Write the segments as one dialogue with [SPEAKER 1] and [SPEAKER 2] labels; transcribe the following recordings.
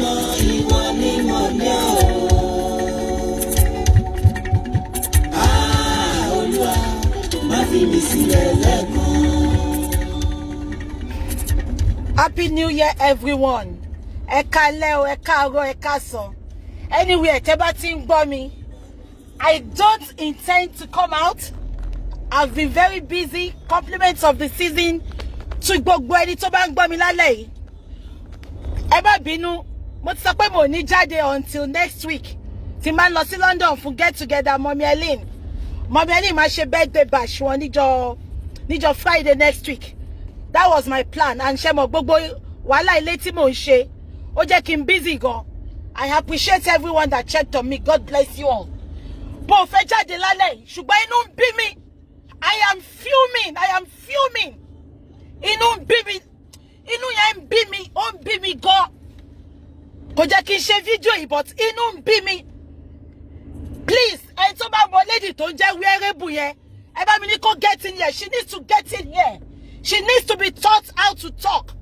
[SPEAKER 1] lọ ìwọ ni mo ní o. Olúwa má fi mí sílẹ̀ lẹ́ẹ̀kan.
[SPEAKER 2] Happy New Year, everyone. Ẹ káalẹ́ o, ẹ káàárọ̀, ẹ káàsán. Anywhere tẹ́ bá ti ń gbọ́ mi, I don't intend to come out. I've been very busy. Compliments of the season to gbogbo ẹni tó bá ń gbọ́ mi lálẹ́ yìí. Ẹ má bínú, mo ti sọ pé mo ní jáde until next week. Tí máa ń lọ sí London fún get together Mommy Ellen. Mommy Ellen máa ṣe birthday bash wọn níjọ́ Friday next week. That was my plan. And ṣé mo gbogbo wàhálà ilé tí mò ń ṣe, ó jẹ́ kí n busy gan. I appreciate everyone that checked on me. God bless you all. Bó fẹ́ jáde lálẹ́ yìí, ṣùgbọ́n inú ń bí mi. I am fuming. Inú ń bí mi. Inú yẹn ń bí mi. Ó ń bí mi gan. Kò jẹ́ kí n ṣe fídíò yìí, but inú ń bí mi. Please, ẹni tó bá mọ lady tó ń jẹ́ wearable yẹn, ẹ bá mi ní kó get in here. She needs to get in here. She needs to be taught how to talk.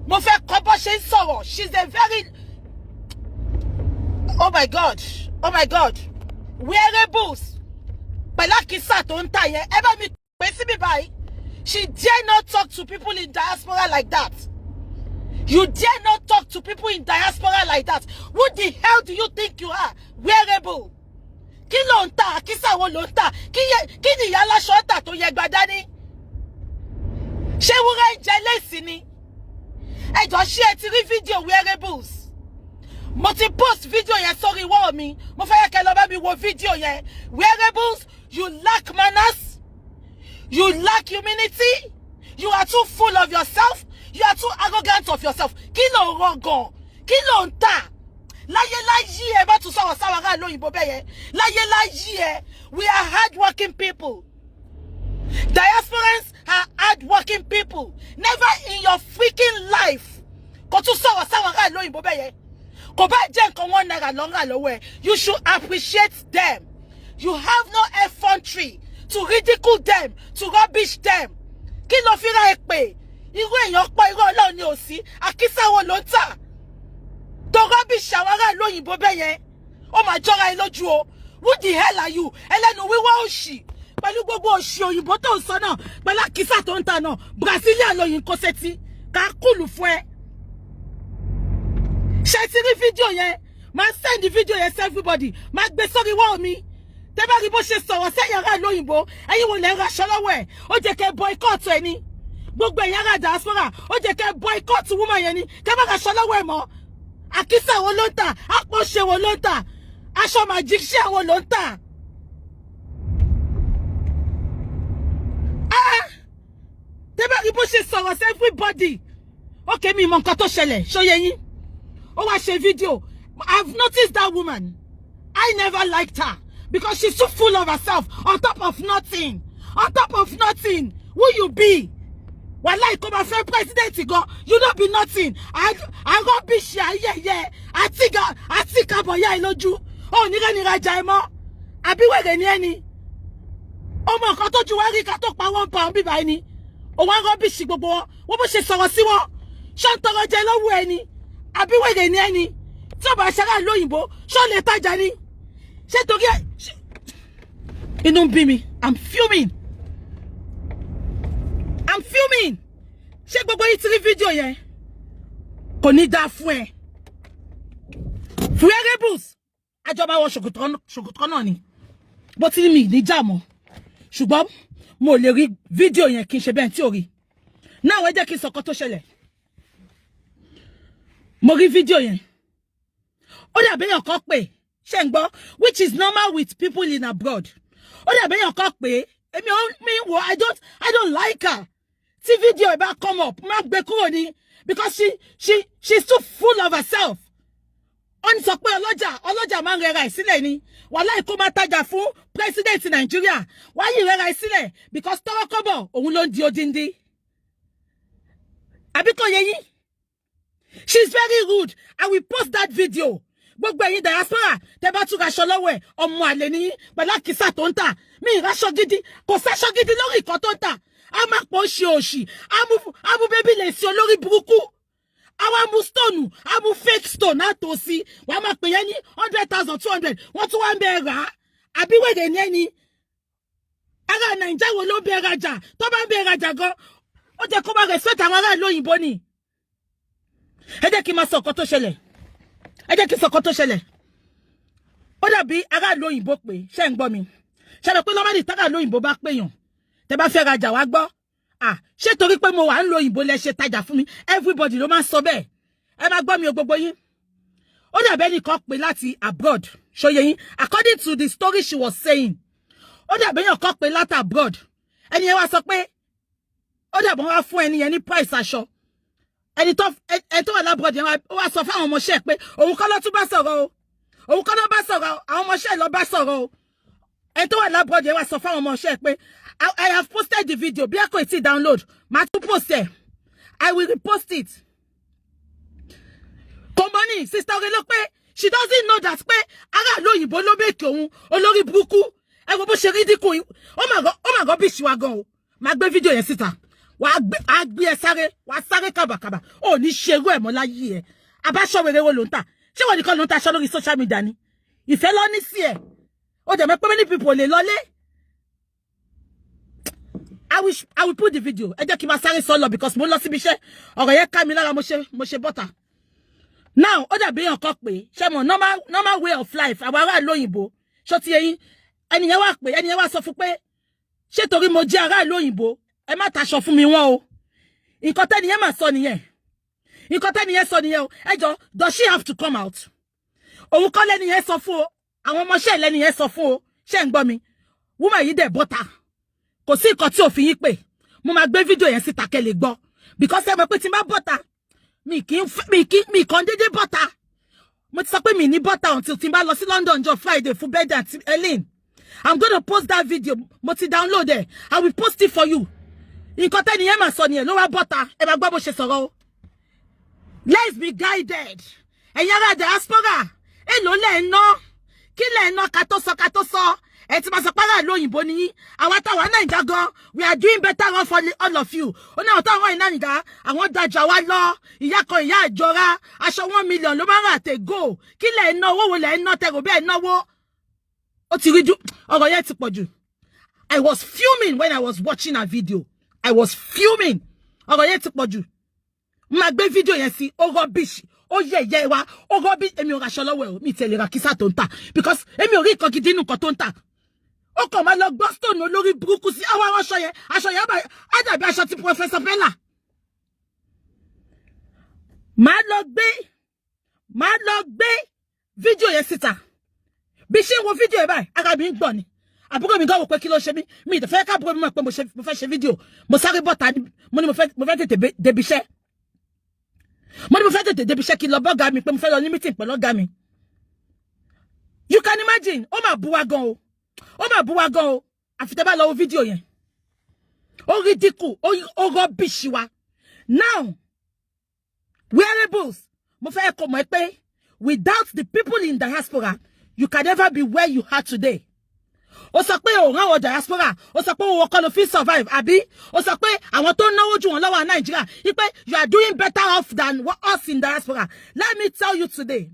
[SPEAKER 2] Mo fẹ́ kọ́ bó ṣe ń sọ̀rọ̀. She's a very... Oh my God. Wearables. Pẹ̀lákísà tó ń tà yẹn. Ẹ bá mi pè sí mi báyìí. She dare not talk to people in diaspora like that. You dare not talk to people in diaspora like that. Who the hell do you think you are? Wearable. Kí ló ń tà? Àkísà wo ló ń tà? Kí ni ìyá aláṣọ ń tà tó yẹ gbadá ní? Ṣé wúrẹ́ ń jẹ léèsì ni? Ẹ jọ̀ọ́ ṣé ẹ ti rí fídíò wearables? Mo ti post fídíò yẹn sórí wall mi. Mo fẹ́ kẹ́ lọ bá mi wo fídíò yẹn. Wearables, you lack manners. You lack humility. You are too full of yourself. You are too arrogant of yourself. Kí ló ń rán gan? Kí ló ń tà? Láyé ẹ bá tún sọ̀rọ̀ sáwọn ará lóyìnbó bẹ́ẹ̀ yẹn. Láyé ẹ, we are hardworking people. Diasporans are hardworking people. Never in your freaking life. Kò tún sọ̀rọ̀ sáwọn ará lóyìnbó bẹ́ẹ̀ yẹn. Kò bá jẹ́ nǹkan wọn náírà lọ́ngà lọ́wọ́ ẹ̀. You should appreciate them. You have no effrontery to ridicule them, to rubbish them. Kí ló fi ra ẹ pé? Irú èèyàn pọ̀ irú Ọlọ́run ni ò sí. Àkísà wo ló ń tà? Tó rubbish àwọn ará lóyìnbó bẹ́ẹ̀ yẹn. Ó máa jọra ẹ lójú o. Who the hell are you? Ẹlẹ́nu wíwá òṣì. Pẹ̀lú gbogbo òṣì òyìnbó tó ń sọ náà. Pẹ̀lú àkísà tó ń tà náà. Brazilian lóyìn kó sétí. Ká kúlù fún ẹ. Ṣé ti rí fídíò yẹn? Máa send fídíò yẹn sí everybody. Máa gbé sórí wall mi. Tẹ́ bá rí bó ṣe sọ̀rọ̀ sẹ́yìn ará lóyìnbó. Ẹ̀yin wo lẹ ń raṣọ lọ́wọ́ ẹ̀? Ó jẹ́ kẹ́ boycott ẹ ni. Gbogbo ẹ̀yin ará diaspora. Ó jẹ́ kẹ́ boycott woman yẹn ni. Kẹ́ bá raṣọ lọ́wọ́ ẹ̀ mọ́. Àkísà wo ló ń tà? Àpòṣe wo ló ń tà? Aṣọ magician wo ló ń tà? Tẹ́ bá rí bó ṣe sọ̀rọ̀ sí everybody. Okay, mi mọ nǹkan tó ṣẹlẹ̀. Ṣó yé yín? Ó wá ṣe fídíò. I've noticed that woman. I never liked her because she's too full of herself. On top of nothing. Who you be? Wallahi, kó bá fẹ́ president go. You don't be nothing. I rubbish ya, yeah. Àti kábọ̀ ya lójú. Ó ní rẹ́ni rajà ẹ mọ́. Àbí wèrè ni ẹni. Ó mọ nǹkan tó ju wá rí ká tó pa £1 bí báyìí ni. Ó wá rubbish gbogbo wọn. Wọ́n bó ṣe sọ̀rọ̀ sí wọn. Ṣé ń tọrọ jẹ lọ́wọ́ ẹni? Àbí wèrè ni ẹni. Tí ó bá ṣẹ́ra lóyìnbó, ṣó lè tajà ni? Ṣé torí ẹ̀? Inú ń bí mi. I'm fuming. Ṣé gbogbo yìí ti rí fídíò yẹn? Kò ní dáa fún ẹ. Wearables. Àjọba wọ ṣòkòtò náà ni. Bó ti ní mi ní jà mọ́. Ṣùgbọ́n mo lè rí fídíò yẹn kí n ṣe bẹ́ẹ̀ tí ò rí. Náà ẹ jẹ́ kí n sọ nǹkan tó ṣẹlẹ̀. Mo rí fídíò yẹn. Ó dàbí èèyàn kan pé ṣé ń gbọ́, which is normal with people in abroad. Ó dàbí èèyàn kan pé èmi I don't like her. Tí fídíò ẹ bá come up, má gbé kúrò ní because she's too full of herself. Ó ní sọ pé ọlọ́jà máa ń rẹra ẹ̀ sílẹ̀ ni. Wàláhì kó máa tajà fún president Nigeria. Wá yìí rẹra ẹ̀ sílẹ̀ because tọ́wọ́ kọ́bọ̀ òun ló ń di odindi. Àbí kò yé yín? She's very rude. I will post that video. Gbogbo ẹ̀yin diaspora tẹ́ bá tún raṣọ lọ́wọ́ ẹ̀ ọmọ àlè ni pẹ̀lú àkísà tó ń tà. Mi ìraṣọ gidi kò sáṣọ gidi lórí ìkan tó ń tà. A máa pọ̀ ṣe òṣì. Amú bébí lè sí olórí burúkú. Àwa mú stone, a mú fake stone na tó sí. Wá máa pè yẹn ní 100,000, 200. Wọ́n tún wá ń bẹ rà. Àbí wèrè ni ẹni. Ará Nàìjíríà wo ló bẹ rajà? Tó bá ń bẹ rajà gan, ó jẹ́ kó bá respect àwọn ará ìlú òyìnbó ni. Ẹ jẹ́ kí n máa sọ nǹkan tó ṣẹlẹ̀. Ẹ jẹ́ kí n sọ nǹkan tó ṣẹlẹ̀. Ó dàbí ará ìlú òyìnbó pé ṣé ń gbọ́ mi. Ṣé mọ̀ pé normally tára ìlú òyìnbó bá pèyàn. Tẹ́ bá fẹ́ rajà wá gbọ́. Ṣé torí pé mo wà ń lo òyìnbó lẹ ṣe tajà fún mi? Everybody ló máa ń sọ bẹ́ẹ̀. Ẹ máa gbọ́ mi o gbogbo yín. Ó dàbí ẹnìkan pè láti abroad. Ṣóyè yín. According to the story she was saying. Ó dàbí ẹnìkan pè láti abroad. Ẹni yẹn wá sọ pé ó dàbí wọ́n wá fún ẹni yẹn ní price aṣọ. Ẹni tó wà lábroad yẹn wá sọ fún àwọn ọmọọṣẹ́ pé òun kọ́ ló tún bá sọ̀rọ̀ o. Òun kọ́ ló bá sọ̀rọ̀ o. Àwọn ọmọọṣẹ́ ló bá sọ̀rọ̀ o. Ẹni tó wà lábroad yẹn wá sọ fún àwọn ọmọọṣẹ́ pé I have posted the video. Bí a kò tí download, màá tún post ẹ̀. I will repost it. Komoni, sister Orelo pé she doesn't know that pé ará lóyìnbó ló bèkì òun olórí burúkú. Ẹ wo bó ṣe rí dínkù. Oh my God, bí ṣìwà gan o. Màá gbé video yẹn síta. Wàá gbé ẹ sáré, wàá sáré kàbàkàbà. Ó ní ṣerú ẹ̀ mọ́ láyé ẹ̀. Àbáṣọ wèrè wo ló ń tà? Ṣé wọ́n nìkan ló ń ta aṣọ lórí social media ni? Ìfẹ́ lọ ní sí ẹ̀. Ó dẹ̀ mọ̀ pé many people lè lọlé. I will put the video. Ẹ jẹ́ kí n máa sáré sọ lọ because mo lọ síbi iṣẹ́. Ọ̀rọ̀ yẹn ká mi lára mo ṣe butter. Now, ó dàbí èèyàn kan pé ṣé mo normal way of life àwọn ará ìlú òyìnbó. Ṣó ti yẹn ẹni yẹn wá pé ẹni yẹn wá sọ fún pé ṣé torí mo jẹ́ ará ìlú òyìnbó ẹ má taṣọ fún mi wọ́n o. Nǹkan tẹ́ni yẹn máa sọ nìyẹn. Nǹkan tẹ́ni yẹn sọ nìyẹn o. Ẹ jọ̀ọ́, does she have to come out? Òun kọ́ lẹ́ni yẹn sọ fún o. Àwọn ọmọọṣẹ́ lẹ́ni yẹn sọ fún o. Ṣé ń gbọ́ mi? Woman yìí dẹ̀ bọ́ta. Kò sí nǹkan tí ò fi yín pè. Mo máa gbé fídíò yẹn síta kẹ́ lè gbọ́. Because ẹ mọ̀ pé tí n bá bọ́ta, mi kàn dédé bọ́ta. Mo ti sọ pé mi ní bọ́ta until tí n bá lọ sí London jọ Friday fún birthday àti Ellen. I'm going to post that video. Mo ti download it. I will post it for you. Nǹkan tẹ́ni yẹn máa sọ nìyẹn ló wá bọ́ta. Ẹ máa gbọ́ bó ṣe sọ̀rọ̀ o. Let's be guided. Ẹ̀yin ará diaspora. Èló lẹ̀ ń ná. Kí lẹ̀ ń ná ká tó sọ. Ẹ ti máa sọ pé ará lóyìnbó ni yín. Àwa táwa Naija gan, we are doing better off for all of you. Ó ní àwọn táwọn Naija, àwọn dájà wa lọ. Ìyá kan ìyá ìjọra. Aṣọ 1 million ló máa ń rà tè go. Kí lẹ̀ ń ná owó wo lẹ̀ ń ná tẹ̀rọ bẹ́ẹ̀ náwó. Ó ti rí jù. Ọ̀rọ̀ yẹn ti pọ̀ jù. I was fuming when I was watching a video. I was fuming. Ọ̀rọ̀ yẹn ti pọ̀ jù. Má gbé video yẹn sí ó rubbish. Ó yẹ̀yẹ́ wa. Ó rubbish. Èmi ò ra aṣọ lọ́wọ́ ẹ̀ o. Mi tẹ̀lé ra kísà tó ń tà. Because èmi ò rí nǹkan gidi nínú nǹkan tó ń tà. Ó kàn máa lọ gbọ́ stone olórí burúkú sí àwọn aṣọ yẹn á dàbí aṣọ ti Professor Bella. Máa lọ gbé fídíò yẹn síta. Bí ṣe ń wo fídíò yẹn báyìí, ara mi ń gbọ̀n ni. Àbúrò mi gan wò pé kí ló ṣe mí. Mi ìdẹ̀fẹ́ ká àbúrò mi mọ̀ pé mo fẹ́ ṣe fídíò. Mo sáré bọ́ta mo ní mo fẹ́ tètè débi iṣẹ́. Mo ní mo fẹ́ tètè débi iṣẹ́ kí n lọ bọ́gà mi pé mo fẹ́ lọ ní meeting pẹ̀lú ọ̀gá mi. You can imagine, ó máa bú wa gan o. Ó máa bú wa gan o. Àfi tẹ́ bá lọ wo fídíò yẹn. Ó ridicule, ó rubbish wa. Now, wearables, mo fẹ́ kó mọ̀ pé without the people in diaspora, you can never be where you are today. Ó sọ pé ó rán àwọn diaspora, ó sọ pé ó kọ́ ló fi survive, àbí? Ó sọ pé àwọn tó náwó jù wọ́n lọ́wọ́ Nigeria, pé you are doing better off than us in diaspora. Let me tell you today,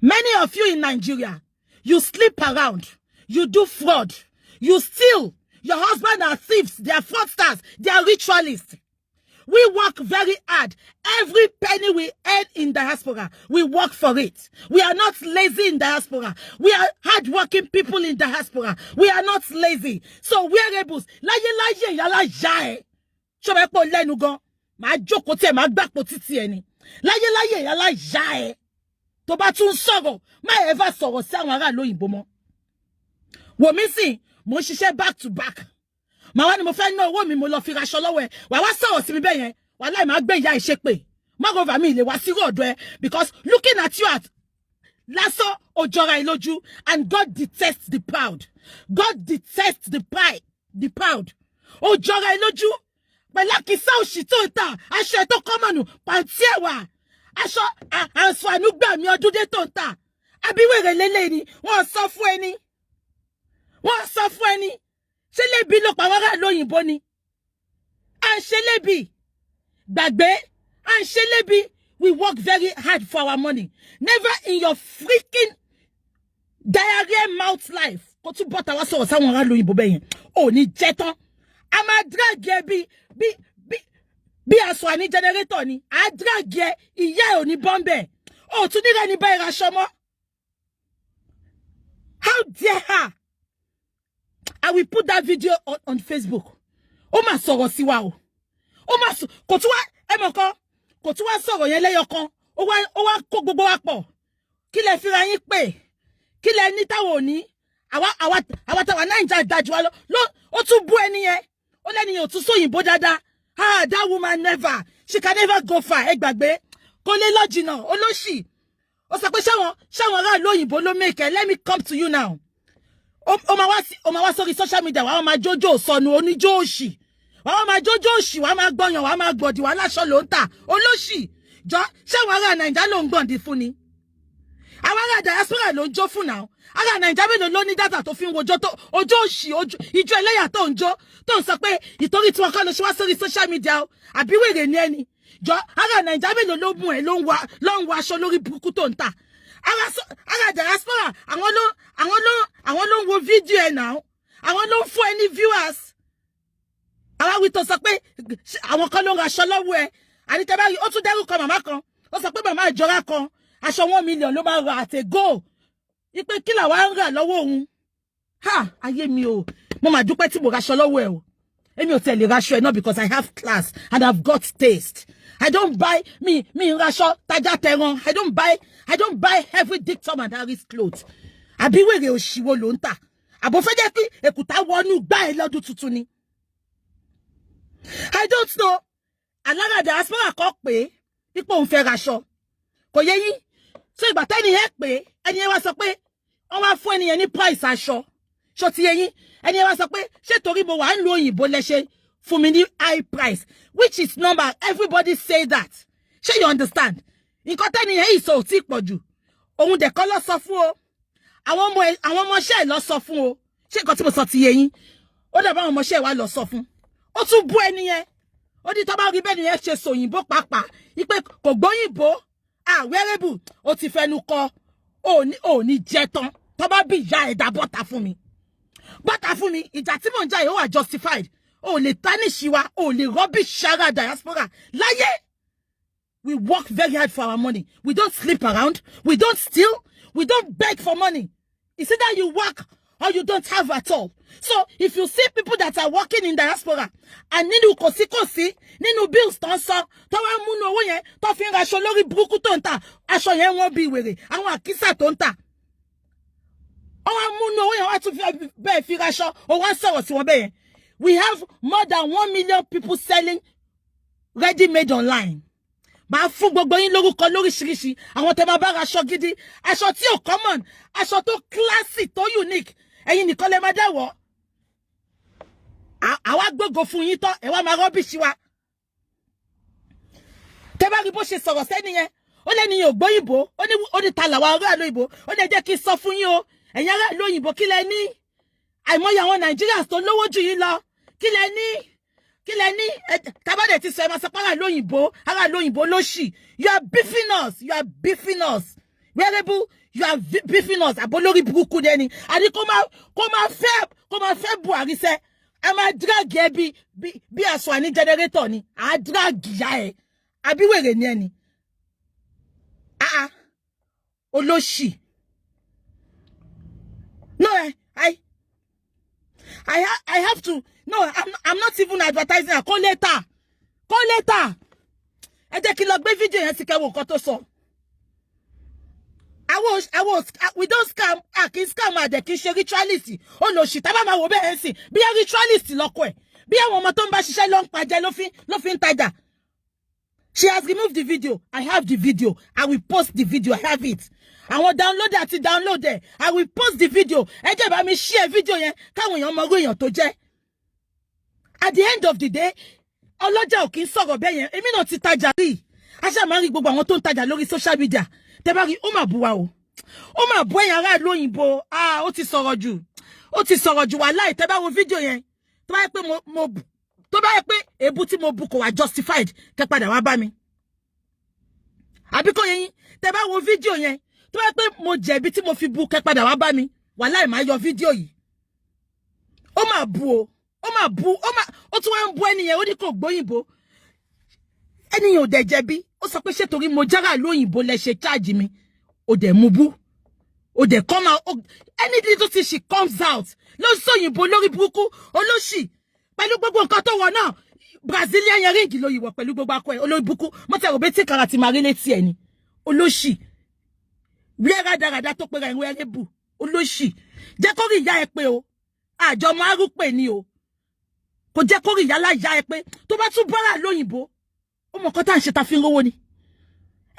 [SPEAKER 2] many of you in Nigeria, you sleep around. You do fraud. You steal. Your husband are thieves. They are fraudsters. They are ritualists. We work very hard. Every penny we earn in diaspora, we work for it. We are not lazy in diaspora. We are hardworking people in diaspora. We are not lazy. So wearables, láyé yàrá yá ẹ. Ṣọ́bẹ̀ pọ̀ lẹ́nu gan. Màá jókòó tí ẹ máa gbàpò títí ẹni. Láyé yàrá yá ẹ. Tó bá tún sọ̀rọ̀, má ever sọ̀rọ̀ sí àwọn ará lóyìnbó mọ́. Wò mí sìn, mo ṣiṣẹ́ back to back. Màá wá ní mo fẹ́ ná owó mi mo lọ fi raṣọ lọ́wọ́ ẹ̀. Wà wá sọ̀rọ̀ sí mi bẹ́ẹ̀ yẹn. Wàláhì máa gbé ìyá ìṣépè. Moreover mi lè wá sí ọ̀dọ̀ ẹ because looking at you at lásán ó jọra ẹ lójú and God detests the proud. God detests the proud. Ó jọra ẹ lójú. Pẹ̀lú àkísà òṣì tó ń tà, aṣọ ẹ̀ tó kọ́mọ̀nù, pàǹtí ẹ̀wà, aṣọ àǹfààní gbà mí ọdún dé tó ń tà. Àbíwèrè lélẹ̀ ni, wọ́n sọ fún ẹni. Wọ́n sọ fún ẹni. Ṣé lébi ló pa wọ́n rà lóyìnbó ni? À ń ṣe lébi. Gbàgbé. À ń ṣe lébi. We work very hard for our money. Never in your freaking diarrhea mouth life. Go to butter was so someone ran loyinbo beyin. Oh, ni jeton. I'm a drag ye be a swani generator ni. I drag ye iya oni bombe. Oh, to nigga ni buy rashomo. How dare her? I will put that video on Facebook. Oh my sorrow siwa o. Oh my so kotuwa emoko kotuwa sọ̀rọ̀ yẹn lẹ́yọ̀kan. Ó wá kó gbogbo wa pọ̀. Kí lẹ fi ra yín pé? Kí lẹ ní táwo ní? Àwa táwa Naija dájú wa lọ. Ó tún bú ẹni yẹn. Ó lẹ́ni yẹn ò tún sóyìnbó dáadáa. Ah, that woman never. She can never go far. Ẹ gbàgbé. Kò lè lọ jìnnà. Olóṣì. Ó sọ pé ṣáwọn ará lóyìnbó ló make it. Let me come to you now. O ma wá sórí social media. Wàá máa jójó sọnù oníjó òṣì. Wàá máa jójó òṣì. Wàá máa gbọ̀yàn. Wàá máa gbọ̀dì. Wàá láṣọ ló ń tà. Olóṣì. Jọ ṣáwọn ará Naija ló ń gbọ̀ndì fún ni. Àwọn ará diaspora ló ń jó fún now. Ará Naija mélòó ló ní data tó fi ń wojó tó ojú òṣì ìjọ ẹlẹ́yà tó ń jó tó ń sọ pé ìtorí tí wọn kọ́ ló ṣe wá sórí social media o. Àbí wèrè ni ẹni. Jọ ará Naija mélòó ló mú ẹ ló ń wọ aṣọ lórí burúkú tó ń tà. Ará diaspora àwọn ló ń wo fídíò ẹ now. Àwọn ló ń fún ẹ ní viewers. Àwọn wí tó sọ pé àwọn kan ló ń raṣọ lọ́wọ́ ẹ. Àní tẹ́ bá rí ó tún dárúkọ màmá kan. Ó sọ pé màmá ìjọra kan aṣọ 1 million ló máa ra àtẹ go. Ipe kí la wá ń rà lọ́wọ́ òun. Ha, ayé mi o. Mo máa dúpẹ́ tí mo raṣọ lọ́wọ́ ẹ o. Èmi ò tẹ̀lé raṣọ ẹ not because I have class and I've got taste. I don't buy me raṣọ taja teran. I don't buy every Dick, Tom and Harry's clothes. Àbí wèrè òṣìwò ló ń tà. Àbò fẹ́ jẹ́ kí èkúta wọnú gbá ẹ lọ́dún tuntun ni. I don't know. Alára diaspora kọ́ pé ipò òun fẹ́ raṣọ. Kò yé yín. So ìgbà tẹ́ni yẹn pé ẹni yẹn wá sọ pé wọ́n wá fún ẹni yẹn ní price aṣọ. Ṣó ti yé yín. Ẹni yẹn wá sọ pé ṣé torí mo wà ń lo òyìnbó lẹ́ṣẹ̀ fún mi ní high price, which is normal. Everybody say that. Ṣé you understand? Nǹkan tẹ́ni yẹn ìsọ ò tí pọ̀ jù. Òun dẹ̀ kọ́ lọ sọ fún o. Àwọn ọmọọṣẹ́ ẹ̀ lọ sọ fún o. Ṣé nǹkan tí mo sọ ti yé yín? Ó dàbí àwọn ọmọọṣẹ́ wa lọ sọ fún. Ó tún bú ẹni yẹn. Ó di tó bá rí bẹ́ẹ̀ ni yẹn ṣe sòyìnbó pàápàá. Ipe kò gbóyìnbó. Wẹ́rẹ́bù ó ti fẹnu kọ. Ó ní jẹ tán. Tó bá bí ìyá ẹ̀dá bọ́ta fún mi. Bọ́ta fún mi. Ìjà tí mò ń jà yìí ó wà justified. Ó lè tánìṣì wa. Ó lè rubbish ara diaspora. Láyé. We work very hard for our money. We don't sleep around. We don't steal. We don't beg for money. It's either you work or you don't have at all. So if you see people that are working in diaspora and nínú kòsíkòsí nínú bills tó ń sọ tó wá múnú owó yẹn tó fi ń raṣọ lórí burúkú tó ń tà aṣọ yẹn wọ́n bí wèrè àwọn àkísà tó ń tà ó wá múnú owó yẹn wá tún bẹ́ẹ̀ fi raṣọ ó wá sọ̀rọ̀ sí wọn bẹ́ẹ̀ yẹn. We have more than 1 million people selling ready-made online. Màá fún gbogbo yín lórúkọ lóríṣiríṣi àwọn tẹ́ máa bá raṣọ gidi aṣọ tí ò common aṣọ tó classic tó unique ẹ̀yin nìkan lè máa dáwọ́. Àwa gbogbo fún yín tán ẹ wá máa rọ́bìṣì wa. Tẹ́ bá rí bó ṣe sọ̀rọ̀ sẹ́ni yẹn ó lẹ́ni yẹn ò gbóyìnbó ó ní ta làwọn ará lóyìnbó ó lè jẹ́ kí n sọ fún yín o ẹ̀yin ará lóyìnbó kí lẹ ní àìmọye àwọn Nigerians tó lówó jù yín lọ kí lẹ ní tabade ti sọ ẹ máa sọ pé ará lóyìnbó lóṣì. You are beefing us. Wearable, you are beefing us. Abolórí burúkú dẹni àní kó máa fẹ́ Buhari sẹ́ ẹ máa drag ẹ bí aṣọ àní generator ni à drag ya ẹ àbí wèrè ni ẹni olóṣì. No, I have to. No, I'm not even advertising. Call later. Ẹ jẹ́ kí lọ gbé fídíò yẹn sí kẹ́wọ́ nǹkan tó sọ. We don't scam. Kì í scam àdẹ̀ kì í ṣe ritualist. Olóṣì tá bá máa wò bẹ́ẹ̀ sí. Bí a ritualist lọ́kọ ẹ̀. Bí àwọn ọmọ tó ń bá ṣiṣẹ́ ló ń pàjẹ́ ló fi ń tajà. She has removed the video. I have the video. I will post the video. I have it. Àwọn downloader àti downloader. I will post the video. Ẹ jẹ́ bá mi share video yẹn káwọn èèyàn mọ irú èèyàn tó jẹ́. At the end of the day, ọlọ́jà ò kì í sọ̀rọ̀ bẹ́ẹ̀ yẹn. Èmi náà ti tajà rí. Aṣá máa ń rí gbogbo àwọn tó ń tajà lórí social media. Tẹ́ bá rí ó máa bú wa o. Ó máa bú ẹ̀yin ará lóyìnbó. Ó ti sọ̀rọ̀ jù. Ó ti sọ̀rọ̀ jù wàláhì tẹ́ bá wo video yẹn. Tó bá yẹ pé èébú tí mo bú kò wá justified kẹ́ padà wá bá mi. àbí kò yé yín tẹ́ bá wo fídíò yẹn tó bá pé mo jẹ̀bi tí mo fi bú kẹ́ padà wá bá mi wàláhì máa yọ fídíò yìí ó máa bú o ó tún wá ń bú ẹnìyẹn ó ní kò gbóyìnbó ẹnìyẹn ò dẹ̀ jẹ̀bi ó sọ pé ṣé torí mo jára lóyìnbó lẹ ṣe charge mi ó dẹ̀ mú bú ó dẹ̀ come out anything tó ti she comes out ló sóyìnbó lórí burúkú olóṣì pẹ̀lú gbogbo nǹkan tó wọ̀ náà Brazilian earring ló yíwọ pẹ̀lú gbogbo akọ ẹ̀ olórí burúkú mo tẹ̀ rò bẹ́ẹ̀ tí kàrà ti máa rí létí ẹ̀ ni olóṣì wíẹ́rà dáradá tó pé ra ìwé ẹrẹ́bù olóṣì jẹ́ kó rí ìyá ẹ pé o àjọ márùn pè ní o kò jẹ́ kó rí ìyá láyà ẹ pé tó bá tún bọ́ra lóyìnbó ó mọ̀ kọ́tà ń ṣe ta fi ń rówó ni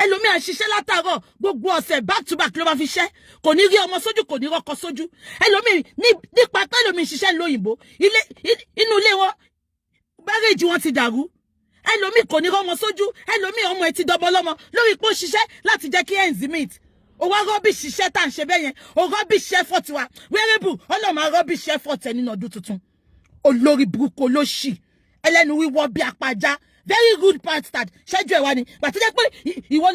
[SPEAKER 2] ẹlòmíì à ń ṣiṣẹ́ látàárọ̀ gbogbo ọ̀sẹ̀ back to back ló máa fi ṣẹ́ kò ní rí ọmọ sójú kò ní rọ́kọ sójú ẹlòmíì nípa pé ẹlòmíì ṣiṣẹ́ lóyìnbó inú ilé wọn bárẹ́jì wọn ti dàrú ẹlòmíì kò ní rọ́mọ sójú ẹlòmíì ọmọ ẹ ti dọ́bọ lọ́mọ lórí pé ó ṣiṣẹ́ láti jẹ́ kí ends meet ó wá rọ́bìṣì iṣẹ́ tá à ń ṣe bẹ́ẹ̀ yẹn ó rọ́bìṣì effort wa wẹ́rẹ́bù ọlọ́mọ rọ́bìṣì effort ẹ nínú ọdún tuntun olórí burúkú olóṣì ẹlẹ́nu wíwọ́ bí apájá very good bastard ṣẹ́jú ẹ̀ wá ni bàtí jẹ́ pé ìwọ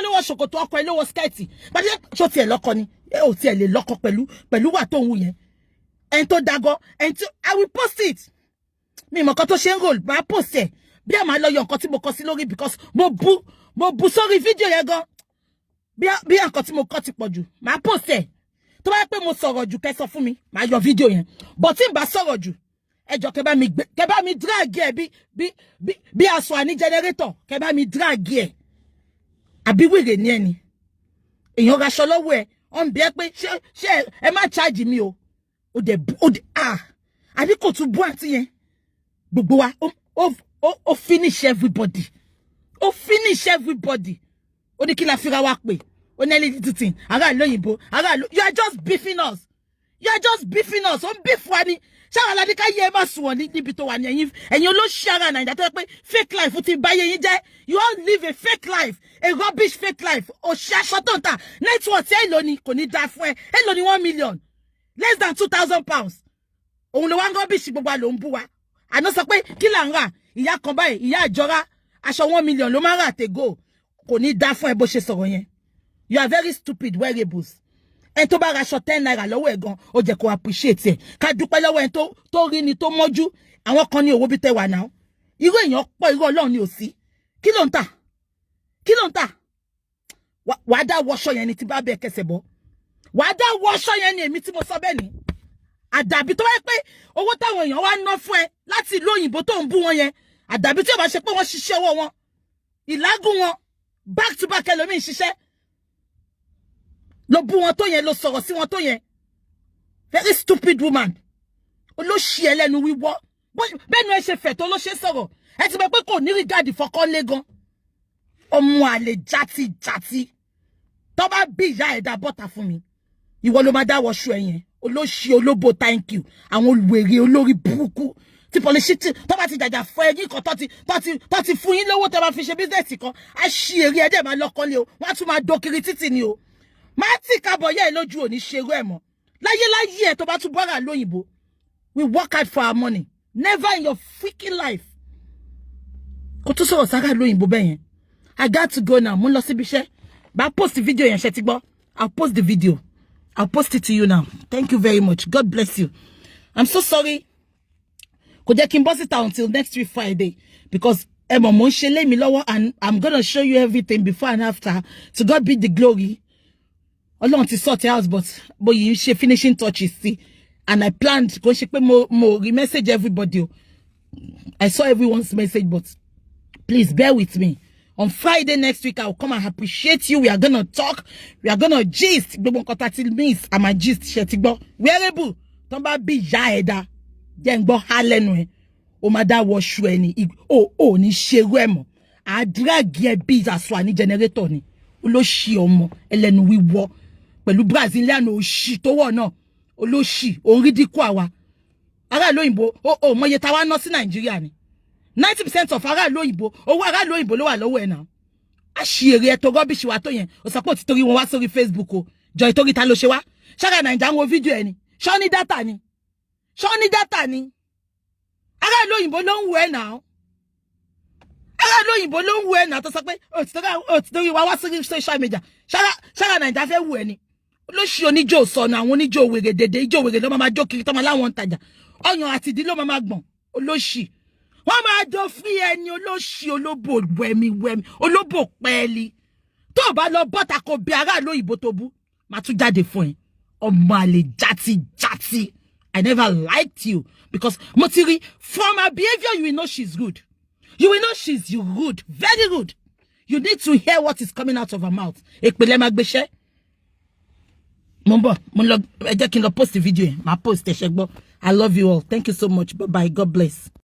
[SPEAKER 2] lówó ṣòkòtò ọkọ ẹ lówó skẹ́ẹ̀tì bàtí jẹ́ ṣó tiẹ̀ lọ́kọ ni ò tiẹ̀ lè lọ́kọ pẹ̀lú wà tó ń wù yẹn ẹni tó dagọ́ ẹni tó I will post it mi ìmọ̀ kan tó ṣe ń roll bá post ẹ̀ bí a máa lọ yọ nǹkan tí mo kọ sí lórí because mo bu sórí fídíò yẹn gan bí nǹkan tí mo kọ ti pọ̀ jù máa post ẹ̀ tó bá yẹ pé mo sọ̀rọ̀ jù kẹ́ sọ fún mi máa yọ fídíò yẹn but tí n bá sọ̀rọ̀ jù ẹjọ́ kẹ́ bá mi drag ẹ bí aṣọ àní generator kẹ́ bá mi drag ẹ àbí wèrè ní ẹni èèyàn raṣọ lọ́wọ́ ẹ ọ̀n bí ẹ pé ṣé ẹ má charge mi o dẹ̀ àbí kò tún bú àti yẹn gbogbo wa ó finish everybody ó ní kí la fira wa pè ó ní ẹni tuntun ará lóyìnbó you are just beefing us ó ń beef wa ni ṣáà aládé ká yẹ ẹ má sùn wọn níbi tó wà ní ẹ̀yin olóṣì ara nàìjíríà tó yẹ pé fake life ti báyé yín jẹ́ you all live a fake life a rubbish fake life òṣì aṣọ tó ń ta network èlò ni kò ní da fún ẹ èlò ni 1 million less than 2,000 pounds òun ló wá ń rubbish gbogbo àlò ń bú wa àná sọ pé kí là ń rà ìyá kan báyìí ìyá àjọra aṣọ 1 million ló máa ń rà tègò kò ní da fún ẹ bó ṣe sọ̀rọ̀ yẹn you are very stupid wearables ẹni tó bá raṣọ 10 naira lọ́wọ́ ẹ̀ gan ó jẹ́ kó appreciate ẹ̀ ká dúpẹ́ lọ́wọ́ ẹni tó rí ni tó mọ́jú àwọn kan ní owó bí tẹ́ wà náà irú èèyàn pọ̀ irú ọlọ́run ni ò sí kí ló ń tà wàá dá wọṣọ yẹn ni tí bá bẹ kẹsẹ̀ bọ́ wàá dá wọṣọ yẹn ni èmi tí mo sọ bẹ́ẹ̀ ni àdàbí tó wáyé pé owó táwọn èèyàn wá ná fún ẹ láti ìlú òyìnbó tó ń bú wọn yẹn àdàbí tí ó bá ṣe pé wọ́n ṣiṣẹ́ ọwọ́ wọn ìlágùn wọn back to back ẹlòmíì ṣiṣẹ́ ló bú wọn tó yẹn ló sọ̀rọ̀ sí wọn tó yẹn very stupid woman olóṣì ẹlẹ́nu wíwọ́ bẹ́ẹ̀ni ẹ ṣe fẹ̀ tó ló ṣe sọ̀rọ̀ ẹ ti mọ̀ pé kò ní rí gáàdì fọkànlé gan ọmọ àlè játijàti tó bá bí ìyá ẹ̀dá bọ́ta fún mi ìwọ ló máa dáwọ́ ṣu ẹ̀yẹn olóṣì olóbo thank you àwọn olùwèrè olórí burúkú tí pọlíṣítì tó bá ti jàjà fọ ẹyìn kan tó ti fún yín lówó tó bá fi ṣe bísíǹsì kan á ṣí èrè ẹ̀dẹ̀ máa lọ́kọ́lé o wọ́n á tún máa dókiri títì ni o máa tì kábọ̀ yẹ́ ẹ lójú òní ṣerú ẹ̀ mọ́ láyé ẹ̀ tó bá tún bọ́ra lóyìnbó we work hard for our money never in your freaking life kò tún sọ̀rọ̀ sára lóyìnbó bẹ́ẹ̀ yẹn I got to go now mo ń lọ síbi iṣẹ́ bá post the video yẹn ṣe ti gbọ́ I'll post the video I'll post it to you now thank you very much God bless you I'm so sorry kò jẹ́ kí n bọ́ síta until next week Friday because ẹ mọ̀ mo ń ṣe lé mi lọ́wọ́ and I'm gonna show you everything before and after to God be the glory. Ọlọ́run ti sort out but you ṣe finishing touches see and I planned kò ṣe pé mo re-message everybody I saw everyone's message but please bear with me on Friday next week I'll come and appreciate you we are gonna talk we are gonna gist gbogbo nǹkan tá ti miss àmà gist ṣe ti gbọ́ wearable tó bá bí ìyá ẹ̀dá jẹ́ ń gbọ́ há lẹ́nu ẹ̀ o máa dá wọṣù ẹ̀ ní o ní ṣerú ẹ̀ mọ́ àdúràgì ẹ̀ bí ìdásọ àní generator ni olóṣì ọmọ ẹlẹ́nu wíwọ́ pẹ̀lú Brazilian òṣì tó wọ̀ náà olóṣì òun rí dínkù àwa ará lóyìnbó o mọye táwa ná sí Nàìjíríà ni 90% of ará lóyìnbó owó ará lóyìnbó ló wà lọ́wọ́ ẹ̀ náà àṣìírí ẹ̀ tó rọ́bìṣì wa tó yẹn o sọ pé ó ti torí wọn wá sórí Facebook o jọ ìtorí ta ló ṣe wá ṣára Nàìjíríà ń wo fídíò ẹ̀ ni ṣọ́ ní dátà ni ará lóyìnbó ló ń wù ẹ́ náà ará òyìnbó ló ń wù ẹ́ náà tó sọ pé òtítọ́rí wa wá sí social media ṣára nàìjíríà fẹ́ wù ẹ́ ni olóṣì oníjó sọnù àwọn oníjó wèrè dèdè ijó wèrè ló máa jó kiri tó máa láwọn ń tajà ọyàn àti ìdí ló máa gbọ̀n olóṣì wọ́n máa jọ fi ẹni olóṣì olóbò wẹ̀mí olóbò pẹ́ẹ́lí tó bá lọ bọ́ta kò bí aráàlú òyìnbó tó bú máa tún jáde fún ẹ ọmọ àlè játijàti. I never liked you because Motiri, from her behavior, you will know she's rude. You will know she's rude, very rude. You need to hear what is coming out of her mouth. Ekpele magbeshe. Mumbo, I just can post the video. My post. I love you all. Thank you so much. Bye bye. God bless.